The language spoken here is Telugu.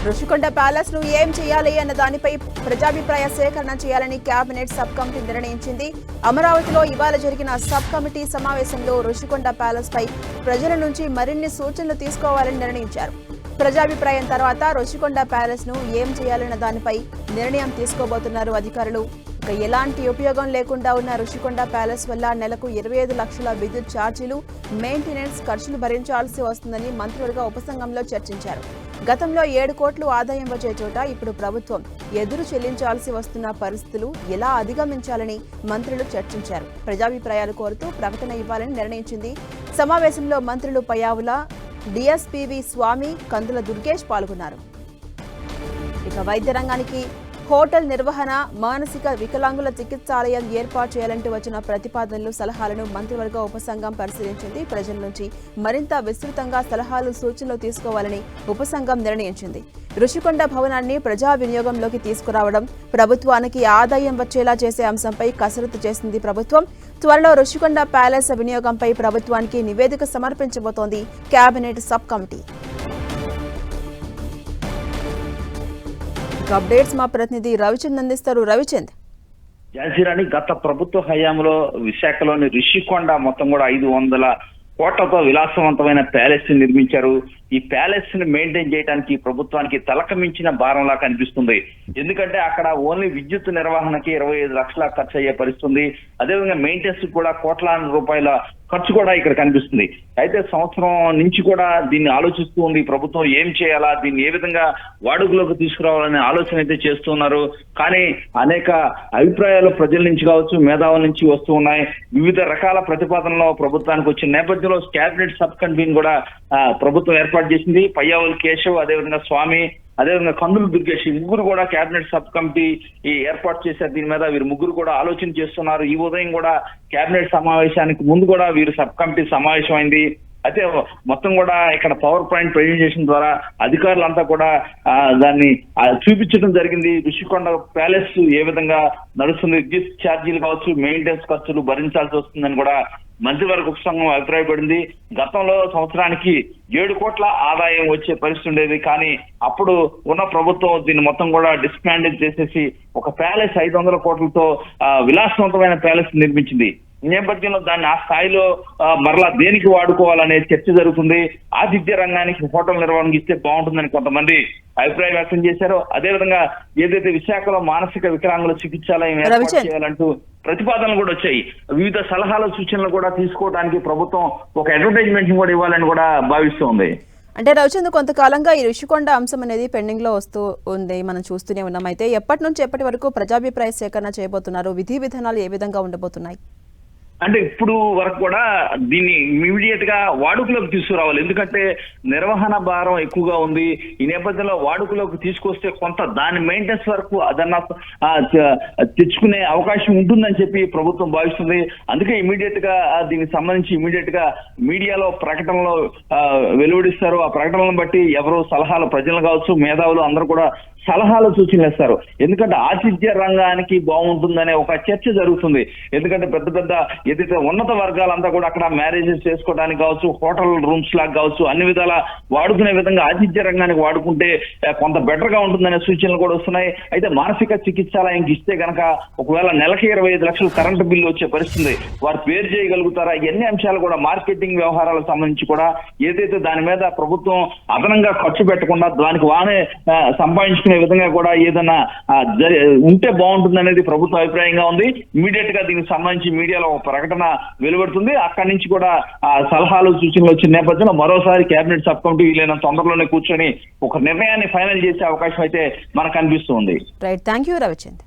రుషికొండ ప్యాలెస్ ను ఏం చేయాలి అన్న దానిపై ప్రజాభిప్రాయ సేకరణ చేయాలని కేబినెట్ సబ్ కమిటీ నిర్ణయించింది. అమరావతిలో ఇవాళ జరిగిన సబ్ కమిటీ సమావేశంలో రుషికొండ ప్యాలెస్ పై ప్రజల నుంచి మరిన్ని సూచనలు తీసుకోవాలని నిర్ణయించారు. ప్రజాభిప్రాయం తర్వాత రుషికొండ ప్యాలెస్ ను ఏం చేయాలన్న దానిపై నిర్ణయం తీసుకోబోతున్నారు అధికారులు. ఎలాంటి ఉపయోగం లేకుండా ఉన్న రుషికొండ ప్యాలెస్ వల్ల నెలకు 25 లక్షల విద్యుత్ ఛార్జీలు, మెయింటెనెన్స్ ఖర్చులు భరించాల్సి వస్తుందని మంత్రివర్గ ఉపసంఘంలో చర్చించారు. గతంలో 7 కోట్లు ఆదాయం వచ్చే చోట ఇప్పుడు ప్రభుత్వం ఎదురు చెల్లించాల్సి వస్తున్న పరిస్థితులు ఎలా అధిగమించాలని మంత్రులు చర్చించారు. ప్రజాభిప్రాయాలు కోరుతూ ప్రకటన ఇవ్వాలని నిర్ణయించింది. సమావేశంలో మంత్రులు పయ్యావుల, డిఎస్పీవి స్వామి, కందుల దుర్గేష్ పాల్గొన్నారు. ఇక వైద్య రంగానికి హోటల్ నిర్వహణ, మానసిక వికలాంగుల చికిత్సాలయం ఏర్పాటు చేయాలంటూ వచ్చిన ప్రతిపాదనలు, సలహాలను మంత్రివర్గ ఉపసంఘం పరిశీలించింది. ప్రజల నుంచి మరింత విస్తృతంగా సలహాలు, సూచనలు తీసుకోవాలని ఉపసంఘం నిర్ణయించింది. రుషికొండ భవనాన్ని ప్రజా వినియోగంలోకి తీసుకురావడం, ప్రభుత్వానికి ఆదాయం వచ్చేలా చేసే అంశంపై కసరత్తు చేసింది ప్రభుత్వం. త్వరలో రుషికొండ ప్యాలెస్ వినియోగంపై ప్రభుత్వానికి నివేదిక సమర్పించబోతోంది కేబినెట్ సబ్ కమిటీ. అప్డేట్స్ మా ప్రతినిధి రవిచంద్ అందిస్తారు. రవిచంద్, జాన్సీరాణి, గత ప్రభుత్వ హయాంలో విశాఖలోని రిషికొండ మొత్తం కూడా 500 కోట్లతో విలాసవంతమైన ప్యాలెస్ ని నిర్మించారు. ఈ ప్యాలెస్ ని మెయింటైన్ చేయడానికి ప్రభుత్వానికి తలకమించిన భారంలా కనిపిస్తుంది. ఎందుకంటే అక్కడ ఓన్లీ విద్యుత్ నిర్వహణకి 25 లక్షల ఖర్చు అయ్యే పరిస్థితుంది. అదేవిధంగా మెయింటెనెన్స్ కూడా కోట్లాది రూపాయల ఖర్చు కూడా ఇక్కడ కనిపిస్తుంది. అయితే సంవత్సరం నుంచి కూడా దీన్ని ఆలోచిస్తూ ఉంది ప్రభుత్వం. ఏం చేయాలా, దీన్ని ఏ విధంగా వాడుకలోకి తీసుకురావాలనే ఆలోచన అయితే చేస్తున్నారు. కానీ అనేక అభిప్రాయాలు ప్రజల నుంచి కావచ్చు, మేధావుల నుంచి వస్తూ ఉన్నాయి. వివిధ రకాల ప్రతిపాదనలు ప్రభుత్వానికి వచ్చిన నేపథ్యంలో కేబినెట్ సబ్ కమిటీని కూడా ప్రభుత్వం ఏర్పాటు చేసింది. పయ్యావుల కేశవ్, అదేవిధంగా స్వామి, అదేవిధంగా కందుల దుర్గేష్, ముగ్గురు కూడా కేబినెట్ సబ్ కమిటీ ఏర్పాటు చేశారు. దీని మీద వీరు ముగ్గురు కూడా ఆలోచన చేస్తున్నారు. ఈ ఉదయం కూడా కేబినెట్ సమావేశానికి ముందు కూడా వీరు సబ్ కమిటీ సమావేశం అయింది. అయితే మొత్తం కూడా ఇక్కడ పవర్ పాయింట్ ప్రెజెంటేషన్ ద్వారా అధికారులంతా కూడా దాన్ని చూపించడం జరిగింది. రుషికొండ ప్యాలెస్ ఏ విధంగా నడుస్తుంది, విద్యుత్ ఛార్జీలు కావచ్చు, మెయింటెనెన్స్ ఖర్చులు భరించాల్సి వస్తుందని కూడా మంత్రివర్గ ఉపసంఘం అభిప్రాయపడింది. గతంలో సంవత్సరానికి 7 కోట్ల ఆదాయం వచ్చే పరిస్థితి ఉండేది. కానీ అప్పుడు ఉన్న ప్రభుత్వం దీన్ని మొత్తం కూడా డిస్మాండిల్ చేసేసి ఒక ప్యాలెస్ 500 కోట్లతో విలాసవంతమైన ప్యాలెస్ నిర్మించింది. ఈ నేపథ్యంలో దాన్ని ఆ స్థాయిలో మరలా దేనికి వాడుకోవాలనే చర్చ జరుగుతుంది. ఆతిథ్య రంగానికి హోటల్ నిర్వహణకు ఇస్తే బాగుంటుందని కొంతమంది అభిప్రాయం వ్యక్తం చేశారు. అదేవిధంగా ఏదైతే విశాఖలో మానసిక వికలాంగుల చికిత్సాలయం ఏర్పాటు చేయాలంటూ ప్రతిపాదనలు కూడా వచ్చాయి. వివిధ సలహాలు, సూచనలు కూడా తీసుకోవడానికి ప్రభుత్వం ఒక అడ్వర్టైజ్మెంట్ కూడా ఇవ్వాలని కూడా భావిస్తోంది. అంటే రవిచంద్, కొంతకాలంగా ఈ రుషికొండ అంశం అనేది పెండింగ్ లో వస్తూ ఉంది, మనం చూస్తూనే ఉన్నాం. అయితే ఎప్పటి నుంచి ఎప్పటి వరకు ప్రజాభిప్రాయ సేకరణ చేయబోతున్నారు? విధి విధానాలు ఏ విధంగా ఉండబోతున్నాయి? అంటే ఇప్పుడు వరకు కూడా దీన్ని ఇమీడియట్ గా వాడుకలోకి తీసుకురావాలి. ఎందుకంటే నిర్వహణ భారం ఎక్కువగా ఉంది. ఈ నేపథ్యంలో వాడుకలోకి తీసుకొస్తే కొంత దాని మెయింటెనెన్స్ వరకు అదన్నా తెచ్చుకునే అవకాశం ఉంటుందని చెప్పి ప్రభుత్వం భావిస్తుంది. అందుకే ఇమీడియట్ గా దీనికి సంబంధించి ఇమీడియట్ గా మీడియాలో ప్రకటనలో వెలువడిస్తారు. ఆ ప్రకటనలను బట్టి ఎవరు సలహాలు, ప్రజలు కావచ్చు, మేధావులు అందరూ కూడా సలహాలు, సూచనలు ఇస్తారు. ఎందుకంటే ఆతిథ్య రంగానికి బాగుంటుందనే ఒక చర్చ జరుగుతుంది. ఎందుకంటే పెద్ద పెద్ద ఏదైతే ఉన్నత వర్గాలంతా కూడా అక్కడ మ్యారేజెస్ చేసుకోవడానికి కావచ్చు, హోటల్ రూమ్స్ లాగా కావచ్చు, అన్ని విధాలా వాడుకునే విధంగా ఆతిథ్య రంగానికి వాడుకుంటే కొంత బెటర్ గా ఉంటుందనే సూచనలు కూడా వస్తున్నాయి. అయితే మానసిక చికిత్సాలయంకి ఇస్తే గనక ఒకవేళ నెలకి 25 లక్షలు కరెంటు బిల్లు వచ్చే పరిస్థితుంది. వారు పేరు చేయగలుగుతారా? ఎన్ని అంశాలు కూడా మార్కెటింగ్ వ్యవహారాలకు సంబంధించి కూడా ఏదైతే దాని మీద ప్రభుత్వం అదనంగా ఖర్చు పెట్టకుండా దానికి వానే సంపాదించుకునే విధంగా కూడా ఏదైనా ఉంటే బాగుంటుంది అనేది ప్రభుత్వ అభిప్రాయంగా ఉంది. ఇమీడియట్ గా దీనికి సంబంధించి మీడియాలో ఒక ప్రకటన వెలువడుతుంది. అక్కడి నుంచి కూడా సలహాలు, సూచనలు వచ్చిన నేపథ్యంలో మరోసారి కేబినెట్ సబ్ కమిటీ వీలైన తొందరలోనే కూర్చొని ఒక నిర్ణయాన్ని ఫైనల్ చేసే అవకాశం అయితే మనకు కనిపిస్తుంది. Right, thank you Ravichand.